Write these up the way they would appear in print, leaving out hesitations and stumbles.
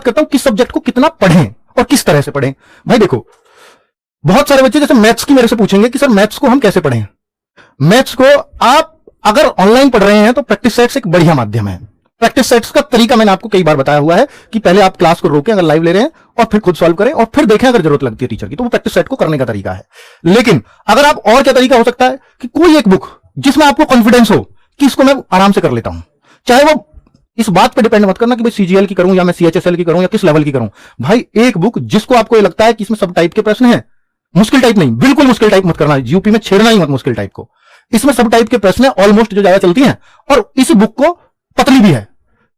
बात करता हूं किस सब्जेक्ट को कितना पढ़ें और किस तरह से पढ़ें। भाई देखो, बहुत सारे बच्चे जैसे मैथ्स की मेरे से पूछेंगे कि सर मैथ्स को हम कैसे पढ़ें। मैथ्स को आप अगर ऑनलाइन पढ़ रहे हैं तो प्रैक्टिस सेट्स एक बढ़िया माध्यम है। प्रैक्टिस सेट्स का तरीका मैंने आपको कई बार बताया हुआ है कि पहले आप क्लास को रोकें अगर लाइव ले रहे हैं, और फिर खुद सॉल्व करें और फिर देखें अगर जरूरत लगती है टीचर की, तो वो प्रैक्टिस सेट को करने का तरीका है। लेकिन अगर आप, और क्या तरीका हो सकता है कि कोई एक बुक जिसमें आपको कॉन्फिडेंस हो कि इसको मैं आराम से कर लेता हूं, चाहे वो इस बात पे डिपेंड मत करना कि भाई सीजीएल की करूं या मैं सीएचएसएल की करूं या किस लेवल की करूं। भाई एक बुक जिसको आपको ये लगता है कि इसमें सब टाइप के प्रश्न हैं, मुश्किल टाइप नहीं, बिल्कुल मुश्किल टाइप मत करना, यूपी में छेड़ना ही मत मुश्किल टाइप को। इसमें सब टाइप के प्रश्न है ऑलमोस्ट जो ज्यादा चलती हैं, और इस बुक को पतली भी है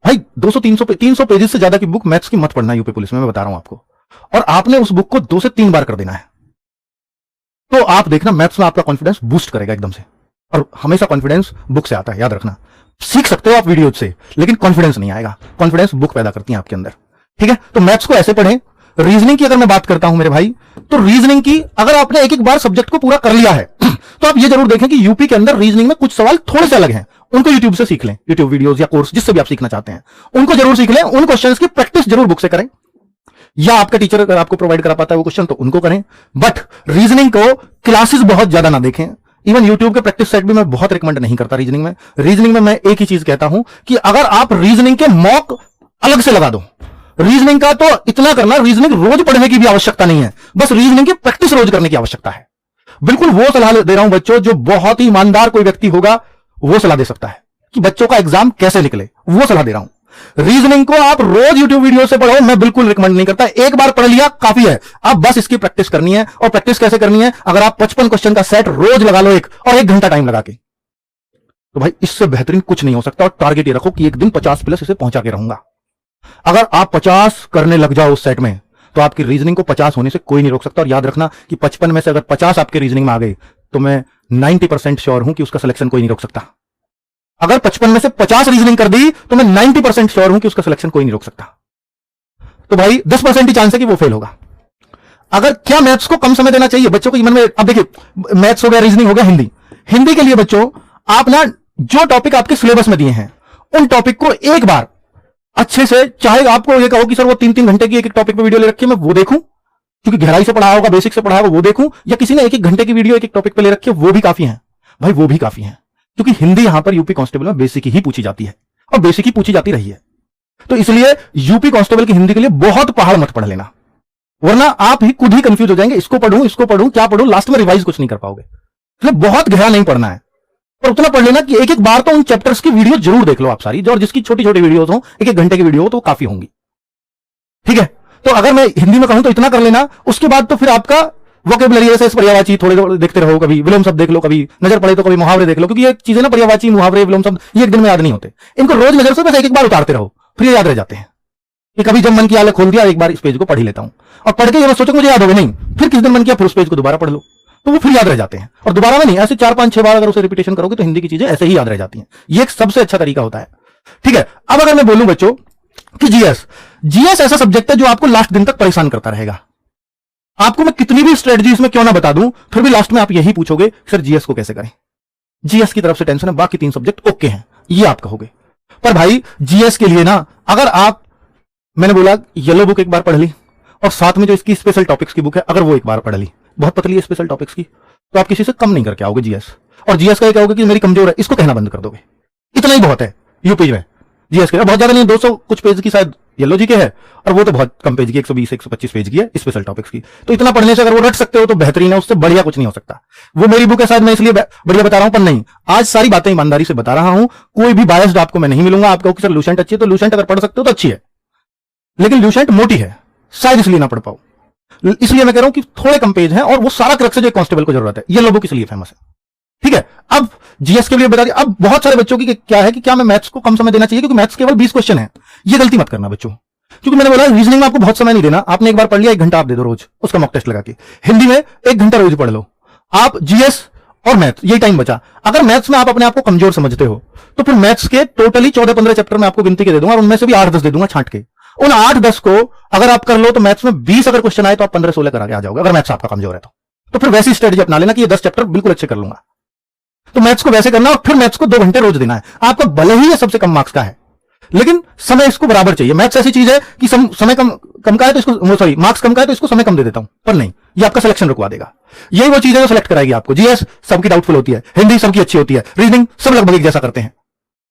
भाई, 200-300 पेजेस से ज्यादा की बुक मैथ्स की मत पढ़ना यूपी पुलिस में, मैं बता रहा हूं आपको। और आपने उस बुक को 2 से 3 बार कर देना है, तो आप देखना मैथ्स में आपका कॉन्फिडेंस बूस्ट करेगा एकदम से। और हमेशा कॉन्फिडेंस बुक से आता है, याद रखना। सीख सकते हो आप वीडियो से, लेकिन कॉन्फिडेंस नहीं आएगा। कॉन्फिडेंस बुक पैदा करती है आपके अंदर, ठीक है। तो मैथ्स को ऐसे पढ़ें। रीजनिंग की अगर मैं बात करता हूं मेरे भाई, तो रीजनिंग की अगर आपने एक एक बार सब्जेक्ट को पूरा कर लिया है तो आप ये जरूर देखें कि यूपी के अंदर रीजनिंग में कुछ सवाल थोड़े से अलग हैं, उनको यूट्यूब से सीख लें, यूट्यूब वीडियोस या कोर्स जिससे भी आप सीखना चाहते हैं उनको जरूर सीख लें। उन क्वेश्चंस की प्रैक्टिस जरूर बुक से करें, या आपका टीचर अगर आपको प्रोवाइड करा पाता है वो क्वेश्चन तो उनको करें। बट रीजनिंग को क्लासेस बहुत ज्यादा ना देखें। इवन यूट्यूब के प्रैक्टिस सेट भी मैं बहुत रिकमेंड नहीं करता रीजनिंग में। रीजनिंग में मैं एक ही चीज कहता हूं कि अगर आप रीजनिंग के मॉक अलग से लगा दो, रीजनिंग का तो इतना करना, रीजनिंग रोज पढ़ने की भी आवश्यकता नहीं है, बस रीजनिंग की प्रैक्टिस रोज करने की आवश्यकता है। बिल्कुल वो सलाह दे रहा हूं बच्चों, जो बहुत ही ईमानदार कोई व्यक्ति होगा वो सलाह दे सकता है कि बच्चों का एग्जाम कैसे निकले, वो सलाह दे रहा हूं। रीजनिंग को आप रोज यूट्यूब वीडियो से पढ़ो, मैं बिल्कुल रिकमेंड नहीं करता। एक बार पढ़ लिया काफी है, अब बस इसकी प्रैक्टिस करनी है। और प्रैक्टिस कैसे करनी है, अगर आप 55 क्वेश्चन का सेट रोज लगा लो और 1 घंटा टाइम लगा के, तो भाई इससे बेहतरीन कुछ नहीं हो सकता। और टारगेट ये रखो कि एक दिन 50 प्लस इसे पहुंचा के रहूंगा। अगर आप 50 करने लग जाओ उस सेट में, तो आपकी रीजनिंग को 50 होने से कोई नहीं रोक सकता। और याद रखना कि 55 में से अगर 50 आपके रीजनिंग में आ गए, तो मैं 90% श्योर हूं कि उसका सिलेक्शन कोई नहीं रोक सकता। अगर 55 में से 50 रीजनिंग कर दी, तो मैं 90% श्योर हूं कि उसका सिलेक्शन कोई नहीं रोक सकता। तो भाई 10% ही चांस है कि वो फेल होगा। अगर क्या मैथ्स को कम समय देना चाहिए बच्चों को मन में, अब देखिए मैथ्स हो गया, रीजनिंग हो गया, हिंदी के लिए बच्चों आप ना जो टॉपिक आपके सिलेबस में दिए हैं उन टॉपिक को एक बार अच्छे से, चाहे आपको ये कहो कि सर वो 3-3 घंटे की एक एक टॉपिक पे वीडियो ले रखी है, मैं वो देखूं क्योंकि गहराई से पढ़ाया होगा, बेसिक से पढ़ाया होगा, वो देखूं, या किसी ने 1-1 घंटे की वीडियो एक एक टॉपिक पे ले रखी है, वो भी काफी है भाई, वो भी काफी है। क्योंकि हिंदी यहां पर यूपी कांस्टेबल में बेसिक ही पूछी जाती है और बेसिक ही पूछी जाती रही है। तो इसलिए यूपी कांस्टेबल की हिंदी के लिए बहुत पहाड़ मत पढ़ लेना, वरना आप ही खुद ही कंफ्यूज हो जाएंगे, इसको पढ़ूं क्या पढ़ूं, लास्ट में रिवाइज कुछ नहीं कर पाओगे। इसलिए बहुत गहरा नहीं पढ़ना है, पर उतना पढ़ लेना कि एक एक बार तो उन चैप्टर्स की वीडियो जरूर देख लो आप सारी, और जिसकी छोटी छोटी वीडियोस हो, 1-1 घंटे की वीडियो हो, तो काफी होंगी, ठीक है। तो अगर मैं हिंदी में कहूं तो इतना कर लेना। उसके बाद तो फिर आपका वोकेबुलरी जैसे पर्यायवाची थोड़े देखते रहो, कभी विलोम शब्द देख लो, कभी नजर पड़े तो कभी मुहावरे देख लो, क्योंकि ये चीजें ना पर्यायवाची, मुहावरे, विलोम शब्द ये एक दिन में याद नहीं होते, इनको रोज नजर से बस एक एक बार उतारते रहो, फिर याद रह जाते हैं। कि कभी जब मन किया खोल दिया, एक बार इस पेज को पढ़ ही लेता हूं, और पढ़ के ये सोचो मुझे याद होगा नहीं, फिर किस दिन मन किया फिर उस पेज को दोबारा पढ़ लो, तो वो फिर याद रह जाते हैं। और दोबारा में नहीं, ऐसे 4-5-6 बार अगर उसे रिपीटेशन करोगे तो हिंदी की चीजें ऐसे ही याद रह जाती हैं। ये एक सबसे अच्छा तरीका होता है, ठीक है। अब अगर मैं बोलूं बच्चों कि जीएस ऐसा सब्जेक्ट है जो आपको लास्ट दिन तक परेशान करता रहेगा। आपको मैं कितनी भी स्ट्रेटजी इसमें क्यों ना बता दूं, फिर भी लास्ट में आप यही पूछोगे सर जीएस को कैसे करें। जीएस की तरफ से टेंशन है, बाकी 3 सब्जेक्ट ओके हैं, ये आप कहोगे। पर भाई जीएस के लिए ना, अगर आप, मैंने बोला येलो बुक एक बार पढ़ ली, और साथ में जो इसकी स्पेशल टॉपिक्स की बुक है अगर वो एक बार पढ़ ली, बहुत पतली है स्पेशल टॉपिक्स की, तो आप किसी से कम नहीं करके आओगे जीएस। और जीएस का ये कहोगे कि मेरी कमजोर है, इसको कहना बंद कर दोगे। इतना ही बहुत है यूपी में जीएस के, बहुत ज्यादा नहीं, 200 कुछ पेज की शायद येलो जी के है, और वो तो बहुत कम पेज की, 120-125 पेज की है स्पेशल टॉपिक्स की। तो इतना पढ़ने से अगर वो रट सकते हो तो बेहतरीन है, उससे बढ़िया कुछ नहीं हो सकता। वो मेरी बुक है शायद, मैं इसलिए बढ़िया बता रहा हूं, पर नहीं, आज सारी बातें ईमानदारी से बता रहा हूं, कोई भी बायस्ड आपको मैं नहीं मिलूंगा। आप कहो कि सर लूसेंट अच्छी है, तो लूसेंट अगर पढ़ सकते हो तो अच्छी है, लेकिन लूसेंट मोटी है, शायद इसलिए ना पढ़ पाओ। इसलिए मैं कह रहा हूं कि थोड़े कम पेज हैं, और वो सारा क्रक्स जो कांस्टेबल को जरूरत है, ये लोगों के लिए फेमस है, ठीक है। अब जीएस के लिए बता दिया। अब बहुत सारे बच्चों की क्या है कि क्या मैं मैथ्स को कम समय देना चाहिए, क्योंकि मैथ्स केवल 20 क्वेश्चन है। ये गलती मत करना बच्चों, क्योंकि मैंने बोला रीजनिंग में आपको बहुत समय नहीं देना। आपने एक बार पढ़ लिया, 1 घंटा आप दे दो रोज उसका मॉक टेस्ट लगा के। हिंदी में 1 घंटा रोज पढ़ लो आप, जीएस और मैथ्स, यही टाइम बचा। अगर मैथ्स में आप अपने आप को कमजोर समझते हो, तो फिर मैथ्स के टोटली 14-15 चैप्टर में आपको गिनती के दे दूंगा, और उनमें से भी 8-10 दे दूंगा छांट के। उन 8-10 को अगर आप कर लो तो मैथ्स में 20 अगर क्वेश्चन आए तो आप 15-16 करा के आ जाओगे, अगर मैथ्स आपका कमजोर है तो फिर वैसी स्ट्रेटजी अपना लेना कि ये 10 चैप्टर बिल्कुल अच्छे कर लूंगा। तो मैथ्स को वैसे करना, और फिर मैथ्स को 2 घंटे रोज देना है आपका, भले ही ये सबसे कम मार्क्स का है, लेकिन समय इसको बराबर चाहिए। मैथ्स ऐसी चीज है कि समय कम का है तो इसको, सॉरी, मार्क्स कम का है तो इसको समय कम दे देता हूं, पर नहीं, ये आपका सिलेक्शन रुकवा देगा। यही वो चीज है जो सिलेक्ट कराएगी आपको। जीएस सबकी डाउटफुल होती है, हिंदी सबकी अच्छी होती है, रीजनिंग सब लगभग एक जैसा करते हैं।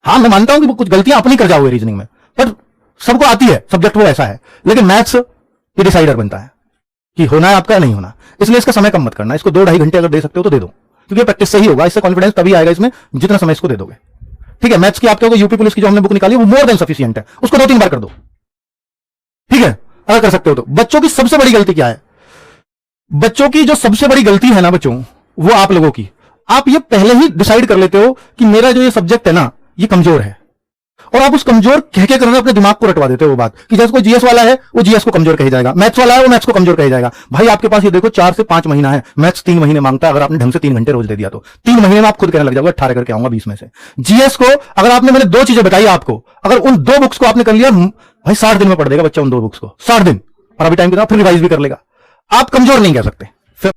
हाँ, मैं मानता हूं कि कुछ गलतियां अपनी कर जाओगे रीजनिंग में, पर सबको आती है, सब्जेक्ट वो ऐसा है। लेकिन मैथ्स ये डिसाइडर बनता है कि होना है आपका या नहीं होना। इसलिए इसका समय कम मत करना, इसको 2-2.5 घंटे अगर दे सकते हो तो दे दो, क्योंकि प्रैक्टिस से ही होगा। इससे कॉन्फिडेंस तभी आएगा इसमें जितना समय इसको दे दोगे। ठीक है, मैथ्स की आपके यूपी पुलिस की जो हमने बुक निकाली वो मोर देन सफिशिएंट है, उसको 2-3 बार कर दो। ठीक है, अगर कर सकते हो तो। बच्चों की सबसे बड़ी गलती क्या है? बच्चों की जो सबसे बड़ी गलती है ना बच्चों, वो आप लोगों की, आप ये पहले ही डिसाइड कर लेते हो कि मेरा जो ये सब्जेक्ट है ना ये कमजोर है, और आप उस कमजोर कह के करने अपने दिमाग को रटवा देते हो वो बात कि जैसे कोई जीएस वाला है वो जीएस को कमजोर कही जाएगा, मैथ्स वाला है वो मैथ्स को कमजोर कही जाएगा। भाई आपके पास ये देखो 4 से 5 महीना है, मैथ्स 3 महीने मांगता है। अगर आपने ढंग से 3 घंटे रोज दे दिया तो 3 महीने में आप खुद कहने लग जाओगे 18 करके आऊंगा 20 में से। जीएस को अगर आपने, मैंने 2 चीजें बताई आपको, अगर उन 2 बुक्स को आपने कर लिया, भाई 60 दिन में पढ़ देगा बच्चा उन 2 बुक्स को, 60 दिन, और अभी टाइम के साथ फिर रिवाइज भी कर लेगा। आप कमजोर नहीं कह सकते।